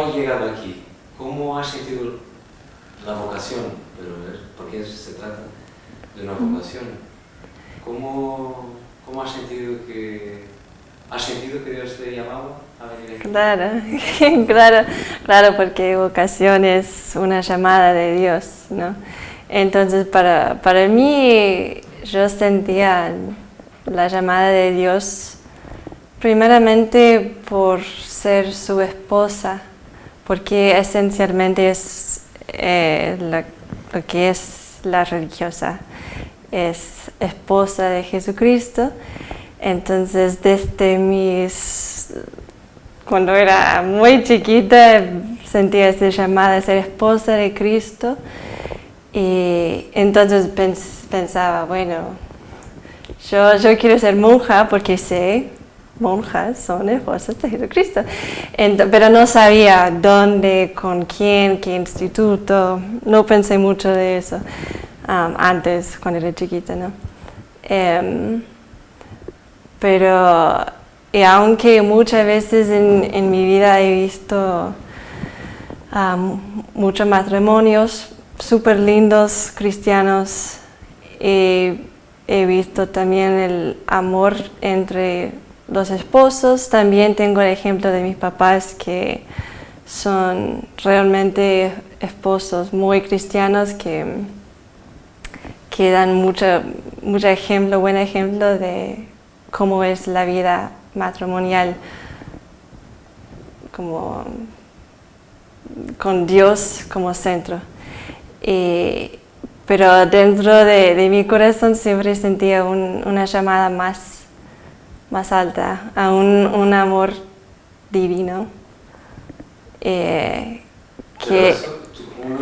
has llegado aquí? ¿Cómo has sentido la vocación? Porque se trata de una vocación. ¿Cómo has sentido que Dios te llamaba a venir aquí? Claro, porque vocación es una llamada de Dios, ¿no? Entonces, para mí, yo sentía la llamada de Dios primeramente por ser su esposa, porque esencialmente es lo que es la religiosa, es esposa de Jesucristo. Entonces, cuando era muy chiquita, sentía esa llamada de ser esposa de Cristo. Y entonces pensaba, bueno, yo quiero ser monja porque sé, monjas son esposas de Jesucristo. Pero no sabía dónde, con quién, qué instituto. No pensé mucho de eso antes, cuando era chiquita, ¿no? Pero aunque muchas veces en mi vida he visto muchos matrimonios súper lindos, cristianos, he visto también el amor entre los esposos. También tengo el ejemplo de mis papás que son realmente esposos muy cristianos que dan mucho buen ejemplo de cómo es la vida matrimonial, como con Dios como centro. Pero dentro de mi corazón siempre sentía una llamada más alta, a un amor divino. Pero tú como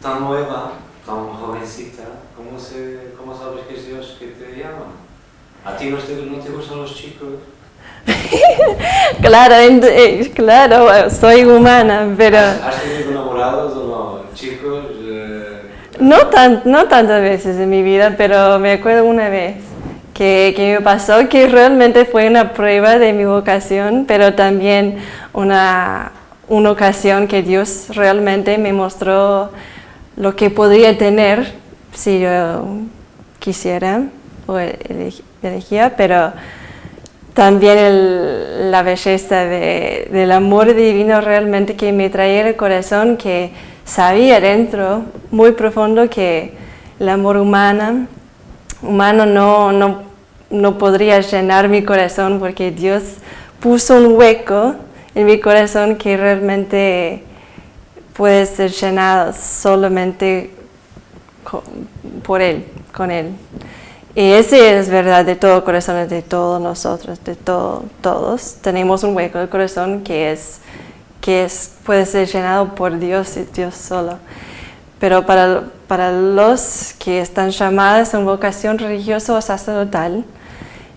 tan nueva, tan jovencita, ¿cómo sabes que es Dios que te llama? ¿A ti no te gustan los chicos? Claro, soy humana, pero... ¿Has tenido enamorados o no? Chicos... No tantas veces en mi vida, pero me acuerdo una vez que me pasó que realmente fue una prueba de mi vocación, pero también una ocasión que Dios realmente me mostró lo que podría tener si yo quisiera o elegía, pero también la belleza del amor divino realmente que me traía el corazón, que sabía dentro, muy profundo, que el amor humano no podría llenar mi corazón, porque Dios puso un hueco en mi corazón que realmente puede ser llenado solamente por Él, con Él. Y ese es verdad de todo corazón, de todos nosotros, todos. Tenemos un hueco del corazón que puede ser llenado por Dios y Dios solo. Pero para los que están llamados en vocación religiosa o sacerdotal,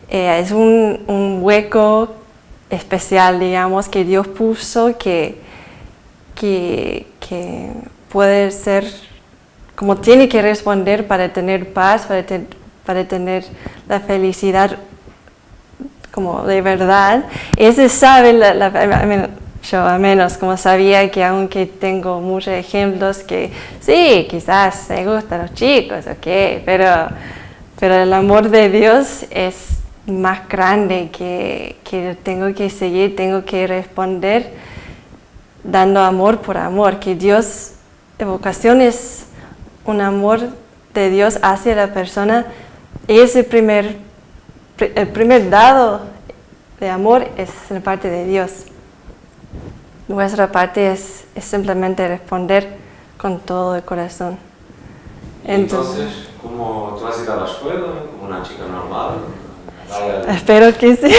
es un hueco especial, digamos, que Dios puso que puede ser, como tiene que responder para tener paz, para tener la felicidad como de verdad. Ese sabe, yo al menos como sabía que aunque tengo muchos ejemplos que sí, quizás me gustan los chicos, okay, pero el amor de Dios es más grande que tengo que seguir, tengo que responder dando amor por amor, que Dios, de vocación es un amor de Dios hacia la persona, y el primer dado de amor es la parte de Dios. Nuestra parte es simplemente responder con todo el corazón. Entonces, ¿cómo tú has ido a la escuela? ¿Como una chica normal? Espero que sí.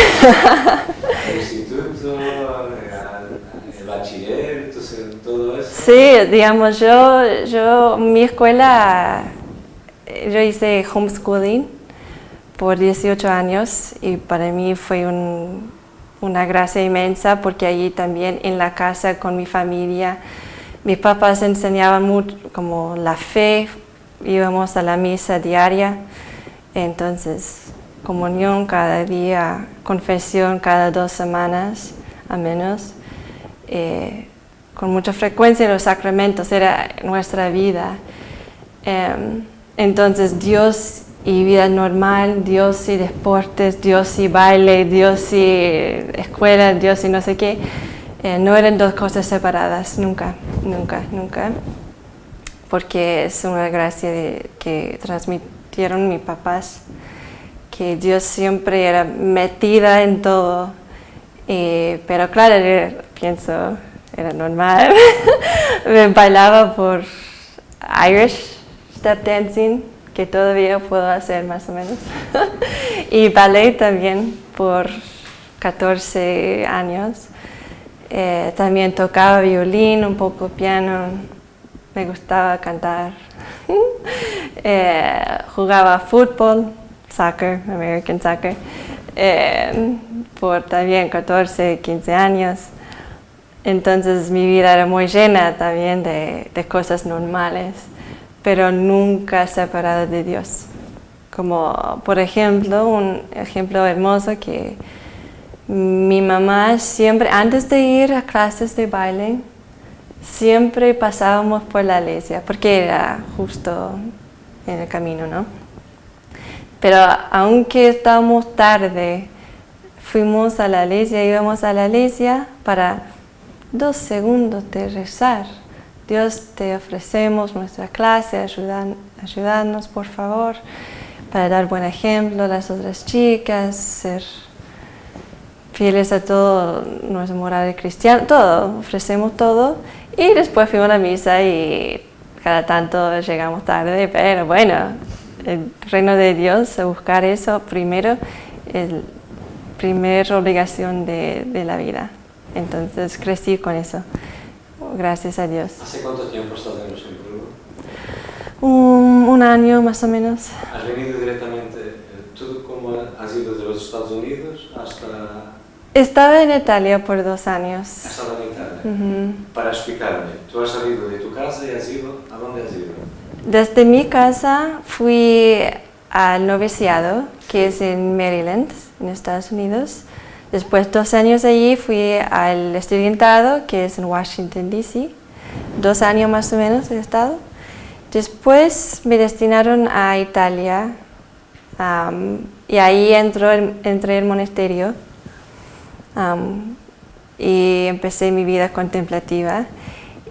¿El instituto? ¿El bachiller? ¿Todo eso? Sí, digamos, mi escuela, yo hice homeschooling por 18 años y para mí fue una gracia inmensa, porque allí también en la casa con mi familia, mis papás enseñaban mucho como la fe, íbamos a la misa diaria, entonces comunión cada día, confesión cada 2 semanas, al menos. con mucha frecuencia los sacramentos, era nuestra vida. Entonces Dios y vida normal, Dios y deportes, Dios y baile, Dios y escuela, Dios y no sé qué, no eran dos cosas separadas, nunca, nunca, nunca, porque es una gracia que transmitieron mis papás, que Dios siempre era metida en todo, pero claro, pienso, era normal, me bailaba por Irish step dancing, que todavía puedo hacer más o menos, y ballet también por 14 años. También tocaba violín, un poco piano, me gustaba cantar, jugaba fútbol, soccer, American soccer, por también 14, 15 años. Entonces mi vida era muy llena también de cosas normales, pero nunca separada de Dios. Como por ejemplo, un ejemplo hermoso que mi mamá siempre, antes de ir a clases de baile, siempre pasábamos por la iglesia, porque era justo en el camino, ¿no? Pero aunque estábamos tarde, fuimos a la iglesia, íbamos a la iglesia para 2 segundos de rezar. Dios, te ofrecemos nuestra clase, ayúdanos por favor, para dar buen ejemplo a las otras chicas, ser fieles a todo nuestra moral cristiana, todo, ofrecemos todo. Y después fuimos a la misa y cada tanto llegamos tarde, pero bueno, el reino de Dios, a buscar eso primero, es la primera obligación de la vida. Entonces crecí con eso, gracias a Dios. ¿Hace cuánto tiempo estás en Luxemburgo? Un año más o menos. ¿Has venido directamente, tú cómo has ido de los Estados Unidos hasta...? Estaba en Italia por 2 años. Has estado en Italia. Para explicarme, tú has salido de tu casa y has ido, ¿a dónde has ido? Desde mi casa fui al noviciado, que es en Maryland, en Estados Unidos. Después 2 años allí fui al estudiantado, que es en Washington, D.C. 2 años más o menos he estado. Después me destinaron a Italia y ahí entré al monasterio y empecé mi vida contemplativa.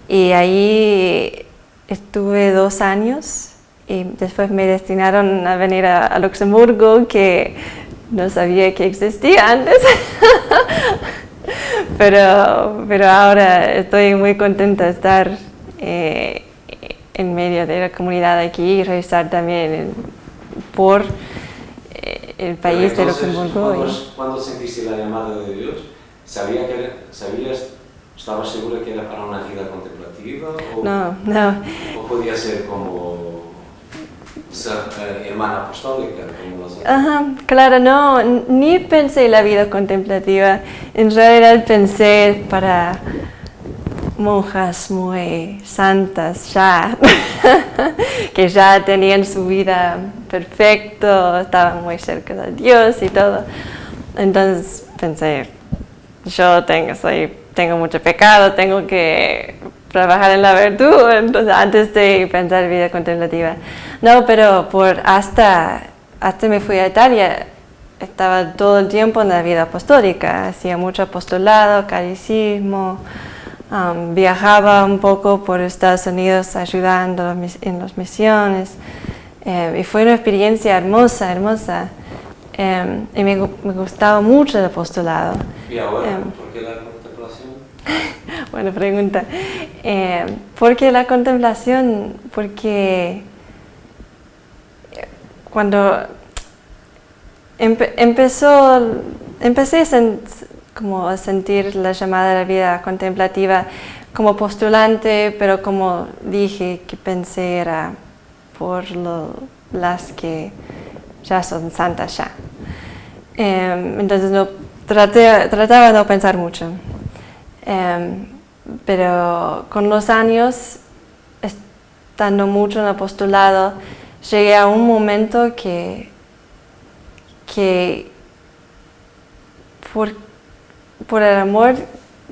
Y ahí estuve 2 años y después me destinaron a venir a Luxemburgo, que no sabía que existía antes, pero ahora estoy muy contenta de estar en medio de la comunidad aquí y regresar también por el país de Luxemburgo. ¿Cuándo sentiste la llamada de Dios? ¿Estabas segura que era para una vida contemplativa? No. ¿O podía ser como ser hermana apostólica? Ajá, claro, no, ni pensé en la vida contemplativa. En realidad pensé para monjas muy santas ya, que ya tenían su vida perfecta, estaban muy cerca de Dios y todo. Entonces pensé, yo tengo mucho pecado, tengo que trabajar en la virtud, entonces antes de pensar en vida contemplativa. No, pero hasta me fui a Italia, estaba todo el tiempo en la vida apostólica, hacía mucho apostolado, catecismo, viajaba un poco por Estados Unidos ayudando en las misiones, y fue una experiencia hermosa, y me gustaba mucho el apostolado. ¿Y ahora? ¿Por qué la contemplación? Buena pregunta. ¿Por qué la contemplación? Porque cuando empecé a sentir la llamada de la vida contemplativa como postulante, pero como dije que pensé era por las que ya son santas ya. Entonces trataba de no pensar mucho. Pero con los años, estando mucho en el apostolado, llegué a un momento que por el amor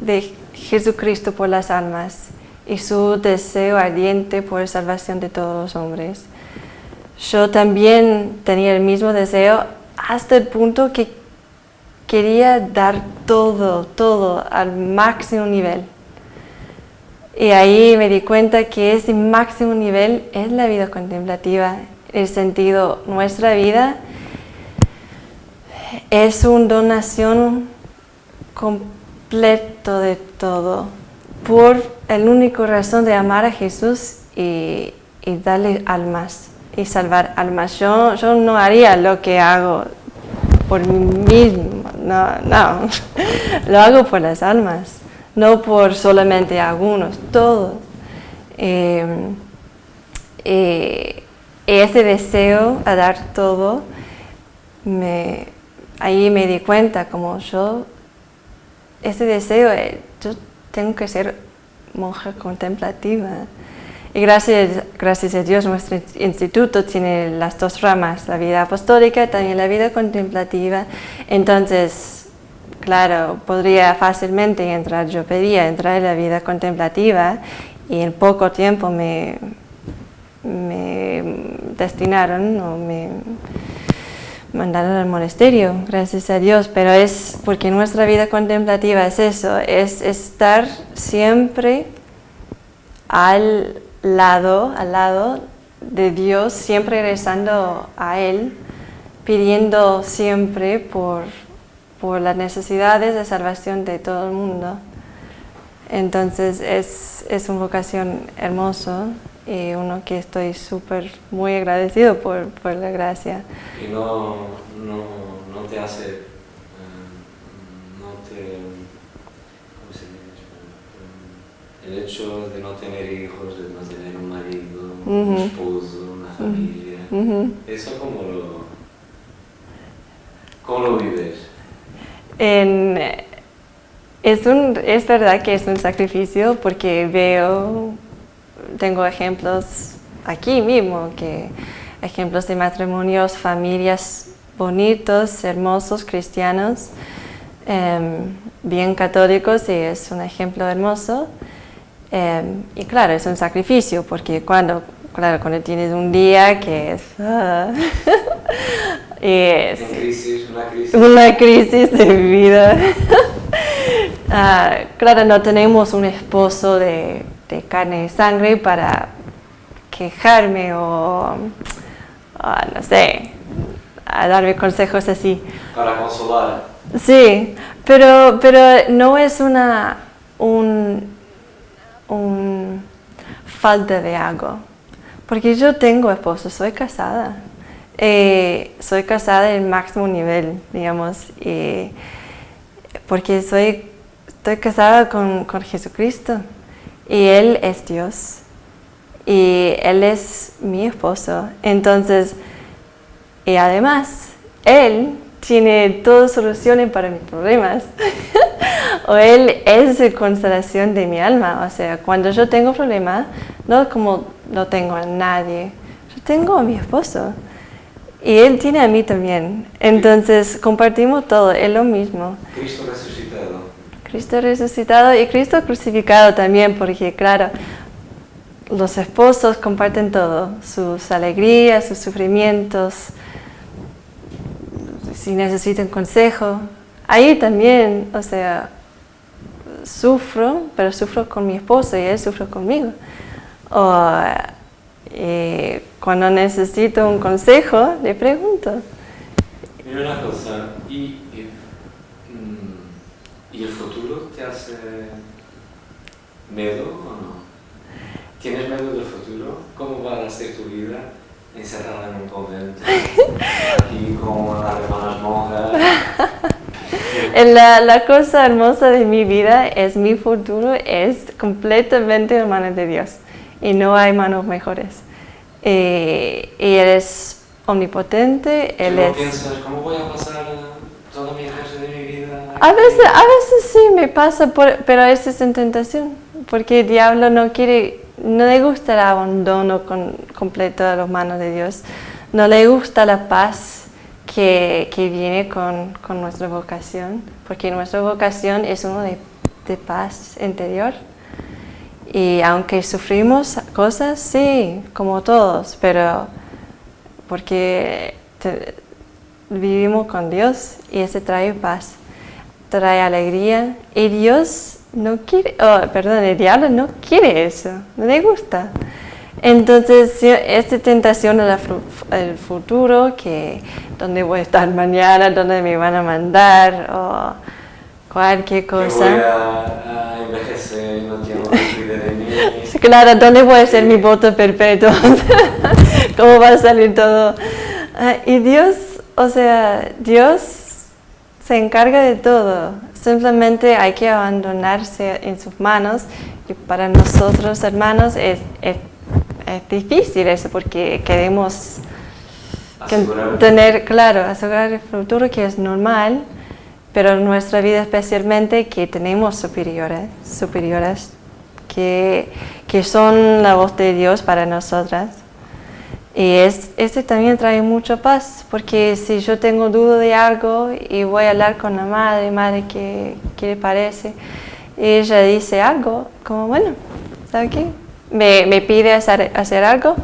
de Jesucristo por las almas y su deseo ardiente por la salvación de todos los hombres. Yo también tenía el mismo deseo hasta el punto que quería dar todo al máximo nivel. Y ahí me di cuenta que ese máximo nivel es la vida contemplativa. En el sentido, nuestra vida es una donación completa de todo, por la única razón de amar a Jesús y darle almas, y salvar almas. Yo no haría lo que hago por mí mismo, no, lo hago por las almas, no por solamente algunos, todos. Ese deseo a dar todo, ahí me di cuenta como ese deseo, yo tengo que ser monja contemplativa. Y gracias a Dios nuestro instituto tiene las dos ramas, la vida apostólica y también la vida contemplativa. Entonces, claro, podría fácilmente entrar, yo pedía entrar en la vida contemplativa y en poco tiempo me destinaron o me mandaron al monasterio, gracias a Dios, pero es porque nuestra vida contemplativa es eso, es estar siempre al lado de Dios, siempre rezando a Él, pidiendo siempre por las necesidades de salvación de todo el mundo. Entonces es una vocación hermosa y uno que estoy muy agradecido por la gracia. Y no te hace, ¿cómo se dice? El hecho de no tener hijos, de no tener un marido, un esposo, una familia, ¿eso cómo lo vives? Es verdad que es un sacrificio porque tengo ejemplos aquí mismo, ejemplos de matrimonios, familias bonitos, hermosos, cristianos, bien católicos, y es un ejemplo hermoso. Y claro, es un sacrificio porque cuando tienes un día que es una crisis de vida. Claro, no tenemos un esposo de carne y sangre para quejarme o no sé, a darme consejos así. Para consolar. Sí, pero no es un falta de algo, porque yo tengo esposo, soy casada. Soy casada en máximo nivel, digamos, porque estoy casada con Jesucristo y Él es Dios y Él es mi esposo. Entonces, y además, Él tiene todas soluciones para mis problemas. O Él es la consolación de mi alma. O sea, cuando yo tengo problemas, no como no tengo a nadie, yo tengo a mi esposo. Y Él tiene a mí también. Entonces compartimos todo, es lo mismo. Cristo resucitado. Cristo resucitado y Cristo crucificado también, porque claro, los esposos comparten todo, sus alegrías, sus sufrimientos, si necesitan consejo. Ahí también, o sea, sufro, pero sufro con mi esposo y él sufre conmigo. Cuando necesito un consejo, le pregunto. Mira una cosa, ¿y el futuro te hace miedo o no? ¿Tienes miedo del futuro? ¿Cómo va a ser tu vida encerrada en un convento? Aquí con las hermanas monjas. La cosa hermosa de mi vida es mi futuro, es completamente en manos de Dios y no hay manos mejores. Y Él es omnipotente, Él ¿Tú no es... piensas cómo voy a pasar toda mi resto de mi vida? A veces sí me pasa, pero eso es en tentación, porque el diablo no le gusta el abandono completo a las manos de Dios, no le gusta la paz que viene con nuestra vocación, porque nuestra vocación es uno de de paz interior. Y aunque sufrimos cosas, sí, como todos, pero porque vivimos con Dios y ese trae paz, trae alegría. Y Dios no quiere, el diablo no quiere eso, no le gusta. Entonces, esta tentación del futuro, que dónde voy a estar mañana, dónde me van a mandar, o cualquier cosa. Que voy a envejecer y no tengo que cuidar de mí. Claro, ¿dónde voy a hacer mi voto perpetuo? ¿Cómo va a salir todo? Y Dios, Dios se encarga de todo. Simplemente hay que abandonarse en sus manos. Y para nosotros, hermanos, es difícil eso porque queremos asegurar el futuro, que es normal, pero en nuestra vida especialmente que tenemos superiores que son la voz de Dios para nosotras. Y este también trae mucha paz, porque si yo tengo duda de algo y voy a hablar con la madre, ¿qué le parece? Y ella dice algo, como bueno, ¿sabe qué? Me pide hacer algo,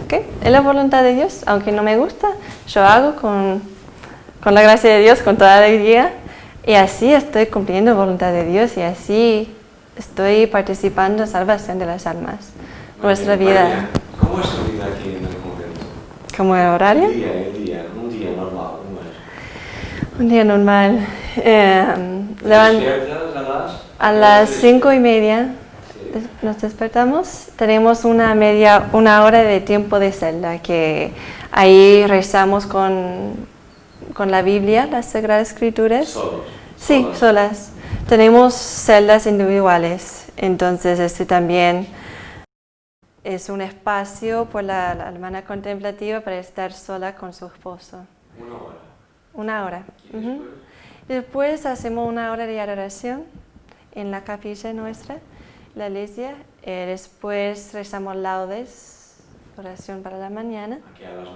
¿ok? Es la voluntad de Dios, aunque no me gusta, yo hago con la gracia de Dios, con toda alegría, y así estoy cumpliendo la voluntad de Dios, y así estoy participando en la salvación de las almas. Nuestra vida. María, ¿cómo es tu vida aquí en el convento? ¿Cómo el horario? Un día normal, Un día normal. ¿Despiertas A las 5:30 nos despertamos. Tenemos una hora de tiempo de celda, que ahí rezamos con la Biblia, las Sagradas Escrituras. ¿Solos? Sí, solas. Tenemos celdas individuales, entonces también es un espacio por la hermana contemplativa para estar sola con su esposo. Una hora. 1 hora. Después hacemos 1 hora de adoración en la capilla nuestra, la iglesia. Después rezamos laudes, oración para la mañana. ¿Aquí a las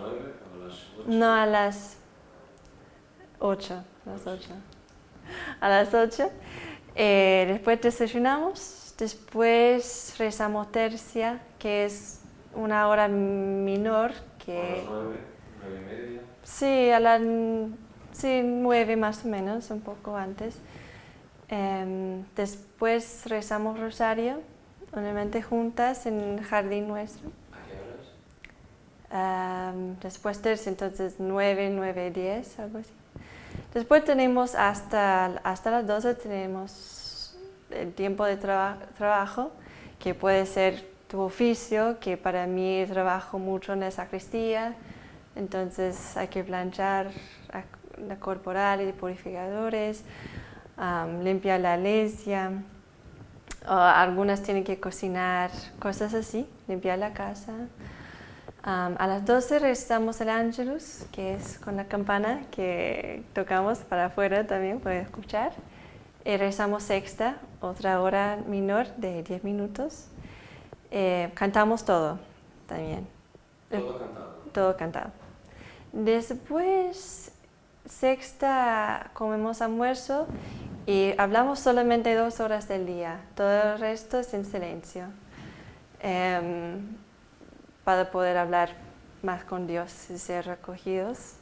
9 o a las 8? No, a las 8. A las 8. Después desayunamos. Después rezamos tercia, que es 1 hora menor. ¿A las 9, 9:30? Sí, 9 más o menos, un poco antes. Después rezamos rosario, obviamente juntas en el jardín nuestro. ¿A qué horas? Después tercia, entonces 9:10, algo así. Después tenemos hasta las 12 tenemos el tiempo de trabajo, que puede ser tu oficio, que para mí trabajo mucho en la sacristía, entonces hay que planchar la corporal y purificadores, limpiar la iglesia, algunas tienen que cocinar, cosas así, limpiar la casa. A las 12 rezamos el Ángelus, que es con la campana que tocamos para afuera también, puedes escuchar. Y rezamos sexta, otra hora menor de 10 minutos. Cantamos todo también. Todo cantado. Todo cantado. Después, sexta, comemos almuerzo y hablamos solamente 2 horas del día. Todo el resto es en silencio. Para poder hablar más con Dios y ser recogidas.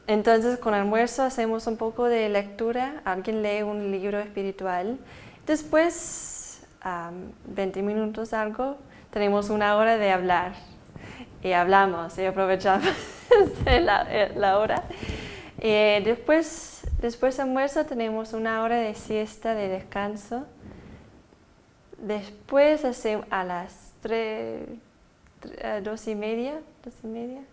Entonces, con el almuerzo hacemos un poco de lectura, alguien lee un libro espiritual. Después, 20 minutos algo, tenemos 1 hora de hablar. Y hablamos y aprovechamos la hora. Después del almuerzo tenemos 1 hora de siesta, de descanso. Después a las 2:30,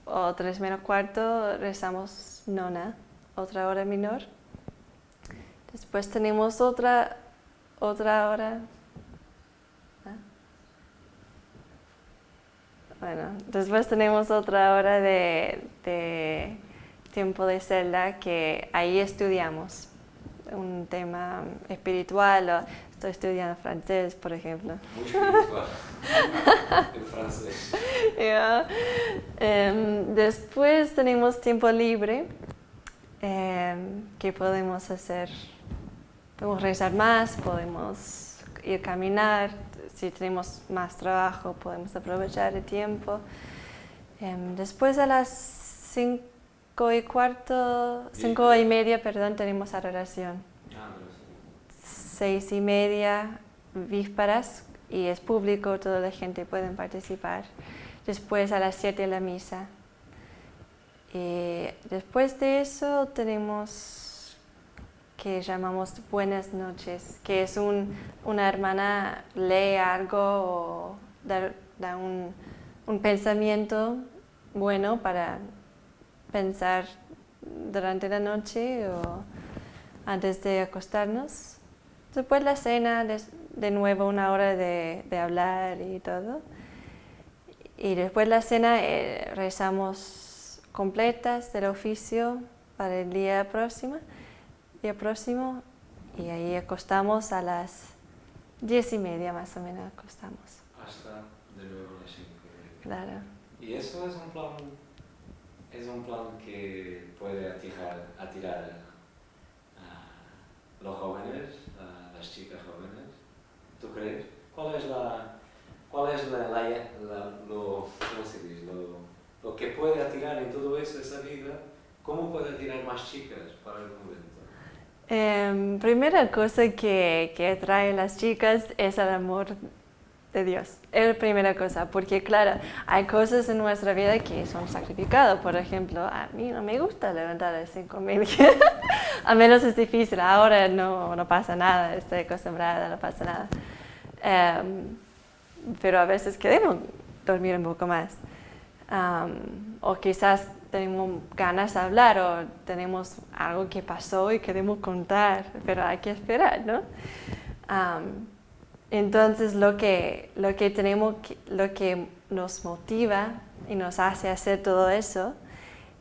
o 3:15 rezamos nona, otra hora menor. Después tenemos otra hora. Después tenemos otra hora de tiempo de celda, que ahí estudiamos un tema espiritual, o estoy estudiando francés, por ejemplo. Muy espiritual. El francés. Yeah. Después tenemos tiempo libre ¿Qué podemos hacer? Podemos rezar más, podemos ir a caminar, si tenemos más trabajo podemos aprovechar el tiempo. Después a las 5:15, perdón, tenemos adoración. 6:30, vísperas, y es público, toda la gente puede participar. Después a las 7 la misa. Y después de eso tenemos que llamamos buenas noches, que es una hermana lee algo o da un pensamiento bueno para pensar durante la noche o antes de acostarnos. Después la cena, de nuevo una hora de hablar y todo. Y después la cena rezamos completas del oficio para el día próximo, y ahí acostamos a las 10:30 más o menos acostamos. Hasta de nuevo las 5:30. Claro. Y eso es un plan que puede atirar a los jóvenes, a las chicas jóvenes. ¿Tú crees? ¿Cuál es ¿cómo se dice? Lo que puede atirar en todo eso, esa vida? ¿Cómo puede atirar más chicas para el convento? Primera cosa que atrae a las chicas es el amor de Dios. Es la primera cosa, porque claro, hay cosas en nuestra vida que son sacrificadas. Por ejemplo, a mí no me gusta levantar a las 5:30. A menos es difícil, ahora no pasa nada, estoy acostumbrada, no pasa nada. Pero a veces queremos dormir un poco más. O quizás tenemos ganas de hablar o tenemos algo que pasó y queremos contar, pero hay que esperar, ¿no? Entonces lo que nos motiva y nos hace hacer todo eso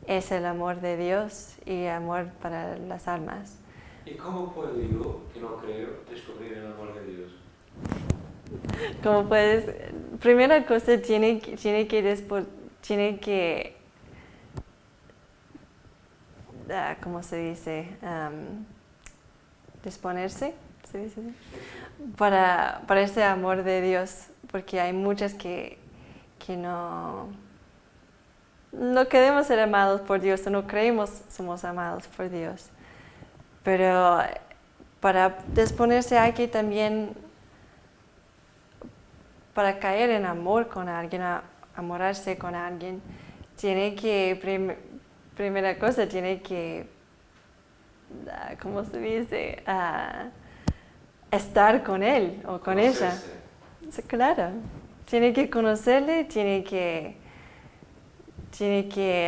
es el amor de Dios y amor para las almas. ¿Y cómo puedo yo, que no creo, descubrir el amor de Dios? Como puedes, primera cosa tiene que ¿cómo se dice? Disponerse, ¿se dice? Para ese amor de Dios, porque hay muchas que no queremos ser amados por Dios, o no creemos somos amados por Dios. Pero para disponerse hay que también, para caer en amor con alguien, amorarse con alguien, tiene que, primera cosa, tiene que, ¿cómo se dice? Estar con él o con ella. Sí, claro, tiene que conocerle, tiene que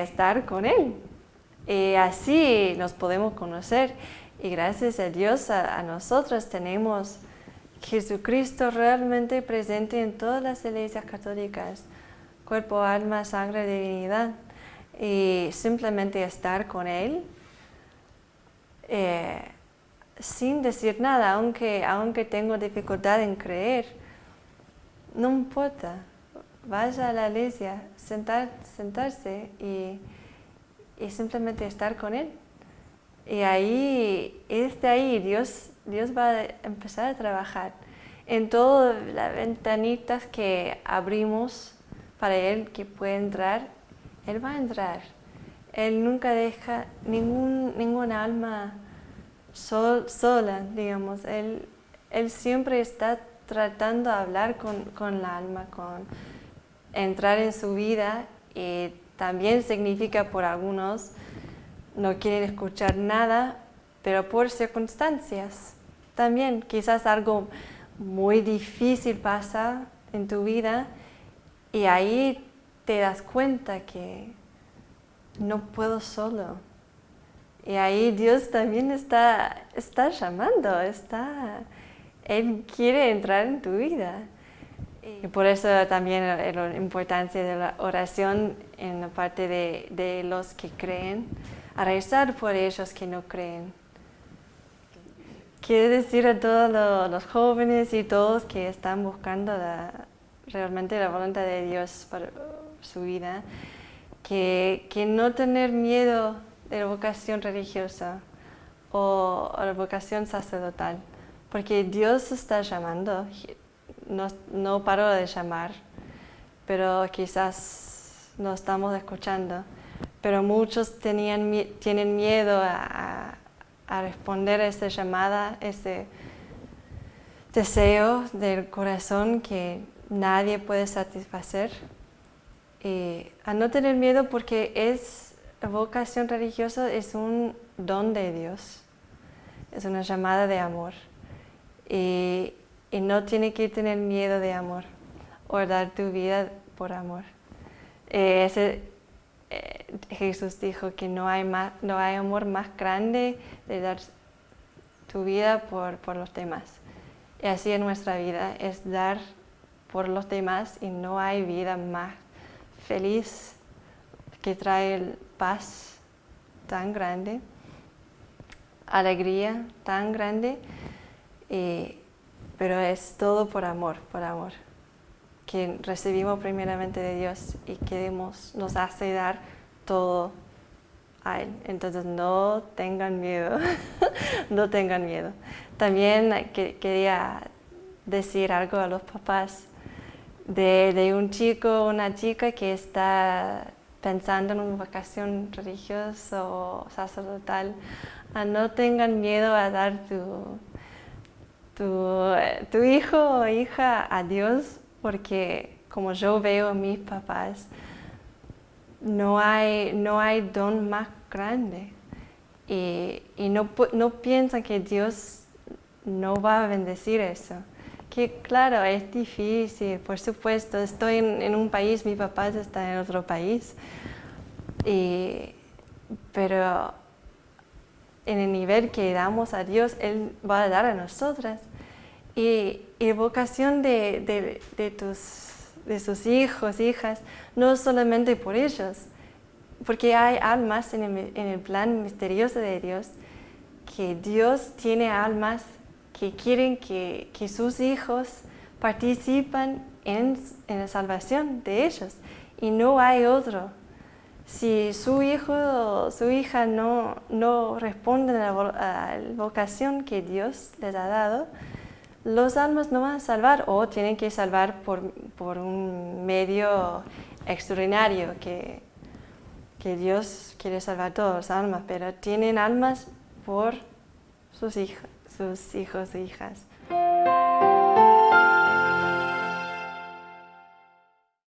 estar con él. Y así nos podemos conocer. Y gracias a Dios, a nosotros tenemos Jesucristo realmente presente en todas las iglesias católicas, cuerpo, alma, sangre, divinidad, y simplemente estar con Él sin decir nada, aunque tengo dificultad en creer, no importa, vaya a la iglesia, sentarse y simplemente estar con Él. Y ahí, desde ahí, Dios va a empezar a trabajar en todas las ventanitas que abrimos para Él que puede entrar. Él va a entrar. Él nunca deja ninguna alma sola, digamos. Él siempre está tratando de hablar con la alma, con entrar en su vida, y también significa por algunos no quieren escuchar nada, pero por circunstancias. También quizás algo muy difícil pasa en tu vida y ahí te das cuenta que no puedo solo. Y ahí Dios también está llamando, Él quiere entrar en tu vida. Y por eso también la importancia de la oración en la parte de los que creen, a rezar por ellos que no creen. Quiero decir a todos los jóvenes y todos que están buscando realmente la voluntad de Dios para su vida, que no tener miedo la vocación religiosa o la vocación sacerdotal, porque Dios está llamando, no paró de llamar, pero quizás no estamos escuchando. Pero muchos tienen miedo a responder a esa llamada, ese deseo del corazón que nadie puede satisfacer. Y a no tener miedo porque la vocación religiosa es un don de Dios, es una llamada de amor. Y no tiene que tener miedo de amor o dar tu vida por amor. Jesús dijo que no hay amor más grande de dar tu vida por los demás. Y así en nuestra vida es dar por los demás y no hay vida más feliz que trae paz tan grande, alegría tan grande, pero es todo por amor, que recibimos primeramente de Dios y nos hace dar todo a Él. Entonces no tengan miedo, no tengan miedo. También quería decir algo a los papás de un chico o una chica que está pensando en una vocación religiosa o sacerdotal. No tengan miedo a dar tu hijo o hija a Dios, porque como yo veo a mis papás, no hay don más grande. Y no piensan que Dios no va a bendecir eso. Que claro, es difícil, por supuesto. Estoy en un país, mi papá está en otro país. Pero en el nivel que damos a Dios, Él va a dar a nosotras. Y vocación de sus hijos, hijas, no solamente por ellos, porque hay almas en el plan misterioso de Dios, que Dios tiene almas que quieren que sus hijos participan en la salvación de ellos, y no hay otro. Si su hijo o su hija no responden a la vocación que Dios les ha dado, los almas no van a salvar, o tienen que salvar por un medio extraordinario que Dios quiere salvar todas las almas, pero tienen almas por sus hijos e hijas.